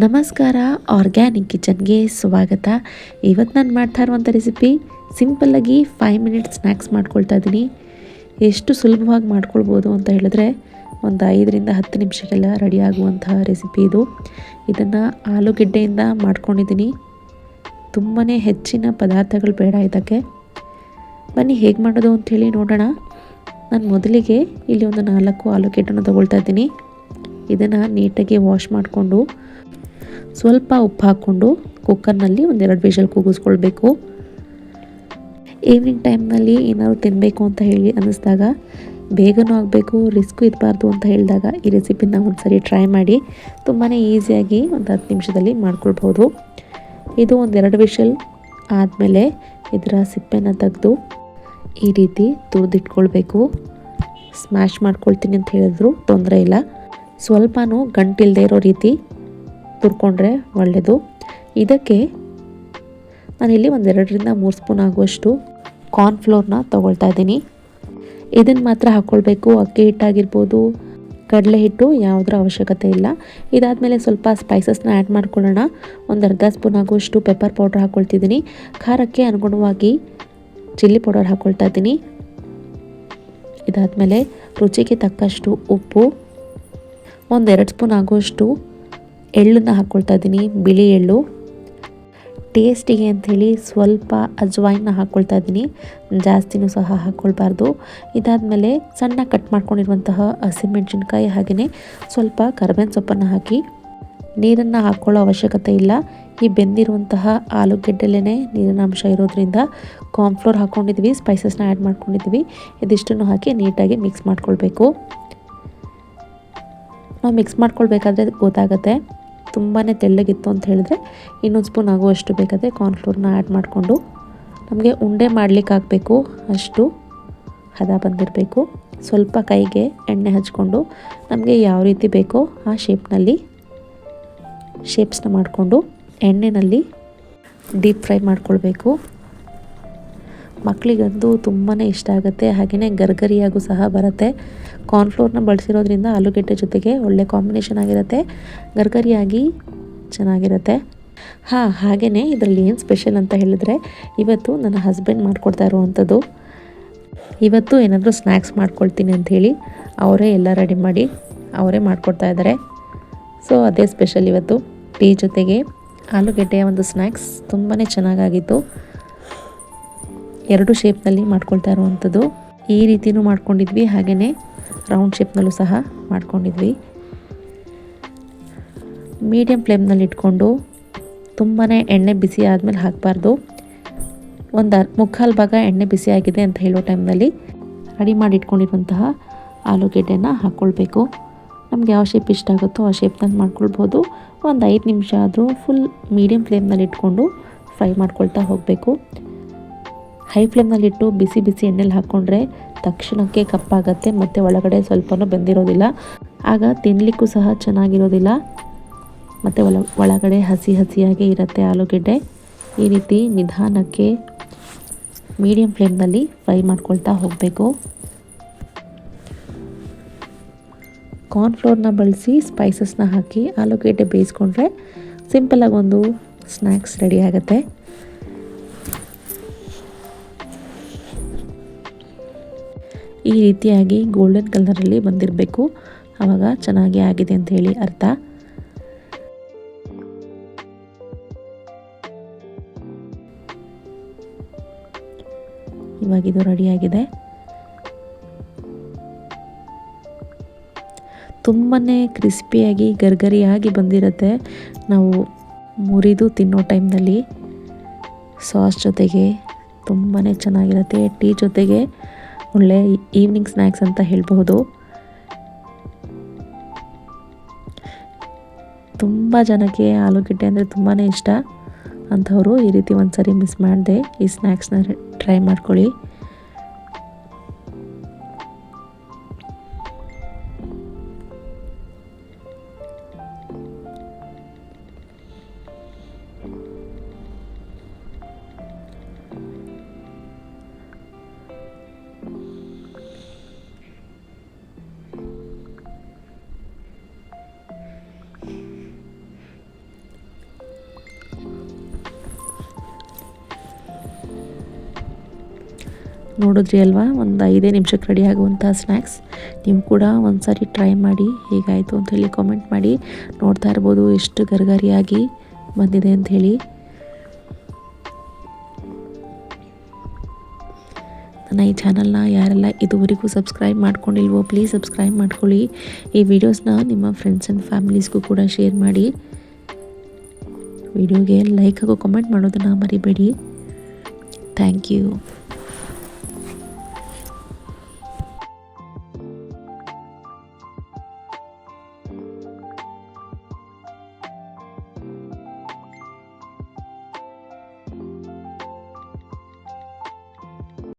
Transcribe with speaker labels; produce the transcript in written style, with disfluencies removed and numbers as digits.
Speaker 1: ನಮಸ್ಕಾರ, ಆರ್ಗ್ಯಾನಿಕ್ ಕಿಚನ್ಗೆ ಸ್ವಾಗತ. ಇವತ್ತು ನಾನು ಮಾಡ್ತಾ ಇರುವಂಥ ರೆಸಿಪಿ ಸಿಂಪಲ್ಲಾಗಿ 5 ಮಿನಿಟ್ಸ್ ಸ್ನ್ಯಾಕ್ಸ್ ಮಾಡ್ಕೊಳ್ತಾ ಇದ್ದೀನಿ. ಎಷ್ಟು ಸುಲಭವಾಗಿ ಮಾಡ್ಕೊಳ್ಬೋದು ಅಂತ ಹೇಳಿದ್ರೆ ಒಂದು 5ರಿಂದ 10 ನಿಮಿಷಕ್ಕೆಲ್ಲ ರೆಡಿ ಆಗುವಂತಹ ರೆಸಿಪಿ ಇದು. ಇದನ್ನು ಆಲೂಗೆಡ್ಡೆಯಿಂದ ಮಾಡ್ಕೊಂಡಿದ್ದೀನಿ. ತುಂಬಾ ಹೆಚ್ಚಿನ ಪದಾರ್ಥಗಳು ಬೇಡ ಇದಕ್ಕೆ. ಬನ್ನಿ ಹೇಗೆ ಮಾಡೋದು ಅಂಥೇಳಿ ನೋಡೋಣ. ನಾನು ಮೊದಲಿಗೆ ಇಲ್ಲಿ ಒಂದು 4 ಆಲೂಗೆಡ್ಡೆನ ತೊಗೊಳ್ತಾ ಇದ್ದೀನಿ. ಇದನ್ನು ನೀಟಾಗಿ ವಾಶ್ ಮಾಡಿಕೊಂಡು ಸ್ವಲ್ಪ ಉಪ್ಪು ಹಾಕ್ಕೊಂಡು ಕುಕ್ಕರ್ನಲ್ಲಿ 2 ವಿಷಲ್ ಕೂಗಿಸ್ಕೊಳ್ಬೇಕು. ಈವ್ನಿಂಗ್ ಟೈಮ್ನಲ್ಲಿ ಏನಾದರೂ ತಿನ್ನಬೇಕು ಅಂತ ಹೇಳಿ ಅನ್ನಿಸ್ದಾಗ, ಬೇಗನೂ ಆಗಬೇಕು, ರಿಸ್ಕು ಇರಬಾರ್ದು ಅಂತ ಹೇಳಿದಾಗ ಈ ರೆಸಿಪಿನ ಒಂದು ಸರಿ ಟ್ರೈ ಮಾಡಿ. ತುಂಬಾ ಈಸಿಯಾಗಿ ಒಂದು 10 ನಿಮಿಷದಲ್ಲಿ ಮಾಡ್ಕೊಳ್ಬೋದು. ಇದು 2 ವಿಷಲ್ ಆದಮೇಲೆ ಇದರ ಸಿಪ್ಪೆನ ತೆಗೆದು ಈ ರೀತಿ ತುರಿದಿಟ್ಕೊಳ್ಬೇಕು. ಸ್ಮ್ಯಾಶ್ ಮಾಡ್ಕೊಳ್ತೀನಿ ಅಂತ ಹೇಳಿದ್ರು ತೊಂದರೆ ಇಲ್ಲ. ಸ್ವಲ್ಪನೂ ಗಂಟಿಲ್ಲದೆ ಇರೋ ರೀತಿ ತುರ್ಕೊಂಡ್ರೆ ಒಳ್ಳೆಯದು. ಇದಕ್ಕೆ ನಾನಿಲ್ಲಿ 2ರಿಂದ 3 ಸ್ಪೂನ್ ಆಗುವಷ್ಟು ಕಾರ್ನ್ಫ್ಲೋರ್ನ ತೊಗೊಳ್ತಾ ಇದ್ದೀನಿ. ಇದನ್ನು ಮಾತ್ರ ಹಾಕ್ಕೊಳ್ಬೇಕು. ಅಕ್ಕಿ ಹಿಟ್ಟಾಗಿರ್ಬೋದು, ಕಡಲೆ ಹಿಟ್ಟು ಯಾವುದರ ಅವಶ್ಯಕತೆ ಇಲ್ಲ. ಇದಾದಮೇಲೆ ಸ್ವಲ್ಪ ಸ್ಪೈಸಸ್ನ ಆ್ಯಡ್ ಮಾಡ್ಕೊಳ್ಳೋಣ. ಒಂದು ಅರ್ಧ ಸ್ಪೂನ್ ಆಗುವಷ್ಟು ಪೆಪ್ಪರ್ ಪೌಡ್ರ್ ಹಾಕ್ಕೊಳ್ತಿದ್ದೀನಿ. ಖಾರಕ್ಕೆ ಅನುಗುಣವಾಗಿ ಚಿಲ್ಲಿ ಪೌಡರ್ ಹಾಕ್ಕೊಳ್ತಾ ಇದ್ದೀನಿ. ಇದಾದಮೇಲೆ ರುಚಿಗೆ ತಕ್ಕಷ್ಟು ಉಪ್ಪು, 1-2 ಸ್ಪೂನ್ ಆಗುವಷ್ಟು ಎಳ್ಳನ್ನು ಹಾಕ್ಕೊಳ್ತಾ ಇದ್ದೀನಿ, ಬಿಳಿ ಎಳ್ಳು. ಟೇಸ್ಟಿಗೆ ಅಂಥೇಳಿ ಸ್ವಲ್ಪ ಅಜ್ವಾಯಿನ ಹಾಕ್ಕೊಳ್ತಾ ಇದ್ದೀನಿ, ಜಾಸ್ತಿನೂ ಸಹ ಹಾಕ್ಕೊಳ್ಬಾರ್ದು. ಇದಾದಮೇಲೆ ಸಣ್ಣ ಕಟ್ ಮಾಡ್ಕೊಂಡಿರುವಂತಹ ಹಸಿಮೆಣಸಿನ್ಕಾಯಿ ಹಾಗೆಯೇ ಸ್ವಲ್ಪ ಕರಿಬೇವಿನ ಸೊಪ್ಪನ್ನು ಹಾಕಿ, ನೀರನ್ನು ಹಾಕ್ಕೊಳ್ಳೋ ಅವಶ್ಯಕತೆ ಇಲ್ಲ. ಈ ಬೆಂದಿರುವಂತಹ ಆಲೂಗೆಡ್ಡೆಲೇ ನೀರಿನ ಅಂಶ ಇರೋದ್ರಿಂದ ಕಾರ್ನ್ಫ್ಲೋರ್ ಹಾಕ್ಕೊಂಡಿದ್ವಿ, ಸ್ಪೈಸಸ್ನ ಆ್ಯಡ್ ಮಾಡ್ಕೊಂಡಿದ್ವಿ. ಇದಿಷ್ಟನ್ನು ಹಾಕಿ ನೀಟಾಗಿ ಮಿಕ್ಸ್ ಮಾಡ್ಕೊಳ್ಬೇಕು. ನಾವು ಮಿಕ್ಸ್ ಮಾಡ್ಕೊಳ್ಬೇಕಾದ್ರೆ ಗೊತ್ತಾಗುತ್ತೆ. ತುಂಬಾ ತೆಳ್ಳಗಿತ್ತು ಅಂತ ಹೇಳಿದ್ರೆ 1 ಸ್ಪೂನ್ ಆಗುವಷ್ಟು ಬೇಕಾದರೆ ಕಾರ್ನ್ಫ್ಲೋರ್ನ ಆ್ಯಡ್ ಮಾಡಿಕೊಂಡು, ನಮಗೆ ಉಂಡೆ ಮಾಡಲಿಕ್ಕೆ ಆಗಬೇಕು ಅಷ್ಟು ಹದ ಬಂದಿರಬೇಕು. ಸ್ವಲ್ಪ ಕೈಗೆ ಎಣ್ಣೆ ಹಚ್ಕೊಂಡು ನಮಗೆ ಯಾವ ರೀತಿ ಬೇಕೋ ಆ ಶೇಪ್ಸ್ನ ಮಾಡಿಕೊಂಡು ಎಣ್ಣೆಯಲ್ಲಿ ಡೀಪ್ ಫ್ರೈ ಮಾಡ್ಕೊಳ್ಬೇಕು. ಮಕ್ಕಳಿಗಂತೂ ತುಂಬಾ ಇಷ್ಟ ಆಗುತ್ತೆ, ಹಾಗೆಯೇ ಗರ್ಗರಿಯಾಗೂ ಸಹ ಬರುತ್ತೆ. ಕಾರ್ನ್ಫ್ಲೋರ್ನ ಬಳಸಿರೋದ್ರಿಂದ ಆಲೂಗೆಡ್ಡೆ ಜೊತೆಗೆ ಒಳ್ಳೆ ಕಾಂಬಿನೇಷನ್ ಆಗಿರುತ್ತೆ, ಗರ್ಗರಿಯಾಗಿ ಚೆನ್ನಾಗಿರುತ್ತೆ. ಹಾಗೆಯೇ ಇದರಲ್ಲಿ ಏನು ಸ್ಪೆಷಲ್ ಅಂತ ಹೇಳಿದ್ರೆ, ಇವತ್ತು ನನ್ನ ಹಸ್ಬೆಂಡ್ ಮಾಡಿಕೊಡ್ತಾ ಇರುವಂಥದ್ದು. ಇವತ್ತು ಏನಾದರೂ ಸ್ನ್ಯಾಕ್ಸ್ ಮಾಡ್ಕೊಳ್ತೀನಿ ಅಂಥೇಳಿ ಅವರೇ ಎಲ್ಲ ರೆಡಿ ಮಾಡಿ ಅವರೇ ಮಾಡಿಕೊಡ್ತಾ ಇದ್ದಾರೆ. ಸೊ ಅದೇ ಸ್ಪೆಷಲ್ ಇವತ್ತು. ಟೀ ಜೊತೆಗೆ ಆಲೂಗೆಡ್ಡೆಯ ಒಂದು ಸ್ನ್ಯಾಕ್ಸ್ ತುಂಬಾ ಚೆನ್ನಾಗಾಗಿತ್ತು. 2 ಶೇಪ್ನಲ್ಲಿ ಮಾಡ್ಕೊಳ್ತಾ ಇರುವಂಥದ್ದು. ಈ ರೀತಿಯೂ ಮಾಡ್ಕೊಂಡಿದ್ವಿ, ಹಾಗೆಯೇ ರೌಂಡ್ ಶೇಪ್ನಲ್ಲೂ ಸಹ ಮಾಡ್ಕೊಂಡಿದ್ವಿ. ಮೀಡಿಯಮ್ ಫ್ಲೇಮ್ನಲ್ಲಿ ಇಟ್ಕೊಂಡು ತುಂಬಾ ಎಣ್ಣೆ ಬಿಸಿ ಆದಮೇಲೆ ಹಾಕಬಾರ್ದು. ಒಂದು ಮುಕ್ಕಾಲು ಭಾಗ ಎಣ್ಣೆ ಬಿಸಿ ಆಗಿದೆ ಅಂತ ಹೇಳೋ ಟೈಮ್ನಲ್ಲಿ ರೆಡಿ ಮಾಡಿ ಇಟ್ಕೊಂಡಿರುವಂತಹ ಆಲೂಗೆಡ್ಡೆನ ಹಾಕ್ಕೊಳ್ಬೇಕು. ನಮ್ಗೆ ಯಾವ ಶೇಪ್ ಇಷ್ಟ ಆಗುತ್ತೋ ಆ ಶೇಪ್ನಲ್ಲಿ ಮಾಡ್ಕೊಳ್ಬೋದು. ಒಂದು 5 ನಿಮಿಷ ಆದರೂ ಫುಲ್ ಮೀಡಿಯಮ್ ಫ್ಲೇಮ್ನಲ್ಲಿ ಇಟ್ಕೊಂಡು ಫ್ರೈ ಮಾಡ್ಕೊಳ್ತಾ ಹೋಗಬೇಕು. ಹೈ ಫ್ಲೇಮ್ನಲ್ಲಿಟ್ಟು ಬಿಸಿ ಎಣ್ಣೆಲಿ ಹಾಕ್ಕೊಂಡ್ರೆ ತಕ್ಷಣಕ್ಕೆ ಕಪ್ಪಾಗತ್ತೆ ಮತ್ತು ಒಳಗಡೆ ಸ್ವಲ್ಪನೂ ಬೆಂದಿರೋದಿಲ್ಲ. ಆಗ ತಿನ್ನಲಿಕ್ಕೂ ಸಹ ಚೆನ್ನಾಗಿರೋದಿಲ್ಲ ಮತ್ತು ಒಳಗಡೆ ಹಸಿಯಾಗೇ ಇರುತ್ತೆ ಆಲೂಗೆಡ್ಡೆ. ಈ ರೀತಿ ನಿಧಾನಕ್ಕೆ ಮೀಡಿಯಮ್ ಫ್ಲೇಮ್ನಲ್ಲಿ ಫ್ರೈ ಮಾಡ್ಕೊಳ್ತಾ ಹೋಗಬೇಕು. ಕಾರ್ನ್ಫ್ಲೋರ್ನ ಬಳಸಿ ಸ್ಪೈಸಸ್ನ ಹಾಕಿ ಆಲೂಗೆಡ್ಡೆ ಬೇಯಿಸ್ಕೊಂಡ್ರೆ ಸಿಂಪಲಾಗಿ ಒಂದು ಸ್ನ್ಯಾಕ್ಸ್ ರೆಡಿ ಆಗುತ್ತೆ. ಈ ರೀತಿಯಾಗಿ ಗೋಲ್ಡನ್ ಕಲರಲ್ಲಿ ಬಂದಿರಬೇಕು, ಆವಾಗ ಚೆನ್ನಾಗಿ ಆಗಿದೆ ಅಂತ ಹೇಳಿ ಅರ್ಥ. ಇವಾಗಿದು ರೆಡಿಯಾಗಿದೆ. ತುಂಬಾ ಕ್ರಿಸ್ಪಿಯಾಗಿ ಗರ್ಗರಿಯಾಗಿ ಬಂದಿರುತ್ತೆ. ನಾವು ಮುರಿದು ತಿನ್ನೋ ಟೈಮ್ನಲ್ಲಿ ಸಾಸ್ ಜೊತೆಗೆ ತುಂಬಾ ಚೆನ್ನಾಗಿರುತ್ತೆ. ಟೀ ಜೊತೆಗೆ ಒಳ್ಳೆ ಈವ್ನಿಂಗ್ ಸ್ನ್ಯಾಕ್ಸ್ ಅಂತ ಹೇಳ್ಬಹುದು. ತುಂಬ ಜನಕ್ಕೆ ಆಲೂಗೆಡ್ಡೆ ಅಂದರೆ ತುಂಬಾ ಇಷ್ಟ ಅಂಥವರು ಈ ರೀತಿ ಒಂದು ಸರಿ ಮಿಸ್ ಮಾಡದೆ ಈ ಸ್ನ್ಯಾಕ್ಸ್ನ ಟ್ರೈ ಮಾಡ್ಕೊಳ್ಳಿ. ನೋಡಿದ್ರಿ ಅಲ್ವಾ, ಒಂದು 5 ನಿಮಿಷಕ್ಕೆ ರೆಡಿ ಆಗುವಂಥ ಸ್ನ್ಯಾಕ್ಸ್. ನೀವು ಕೂಡ ಒಂದು ಸಾರಿ ಟ್ರೈ ಮಾಡಿ ಹೇಗಾಯಿತು ಅಂತ ಹೇಳಿ ಕಾಮೆಂಟ್ ಮಾಡಿ. ನೋಡ್ತಾ ಇರ್ಬೋದು ಎಷ್ಟು ಗರಿಗರಿಯಾಗಿ ಬಂದಿದೆ ಅಂಥೇಳಿ. ನನ್ನ ಈ ಚಾನಲ್ನ ಯಾರೆಲ್ಲ ಇದುವರೆಗೂ ಸಬ್ಸ್ಕ್ರೈಬ್ ಮಾಡ್ಕೊಂಡಿಲ್ವೋ ಪ್ಲೀಸ್ ಸಬ್ಸ್ಕ್ರೈಬ್ ಮಾಡ್ಕೊಳ್ಳಿ. ಈ ವಿಡಿಯೋಸ್ನ ನಿಮ್ಮ ಫ್ರೆಂಡ್ಸ್ ಆ್ಯಂಡ್ ಫ್ಯಾಮಿಲೀಸ್ಗೂ ಕೂಡ ಶೇರ್ ಮಾಡಿ. ವಿಡಿಯೋಗೆ ಲೈಕ್ ಹಾಗೂ ಕಮೆಂಟ್ ಮಾಡೋದನ್ನು ಮರಿಬೇಡಿ. Thank you.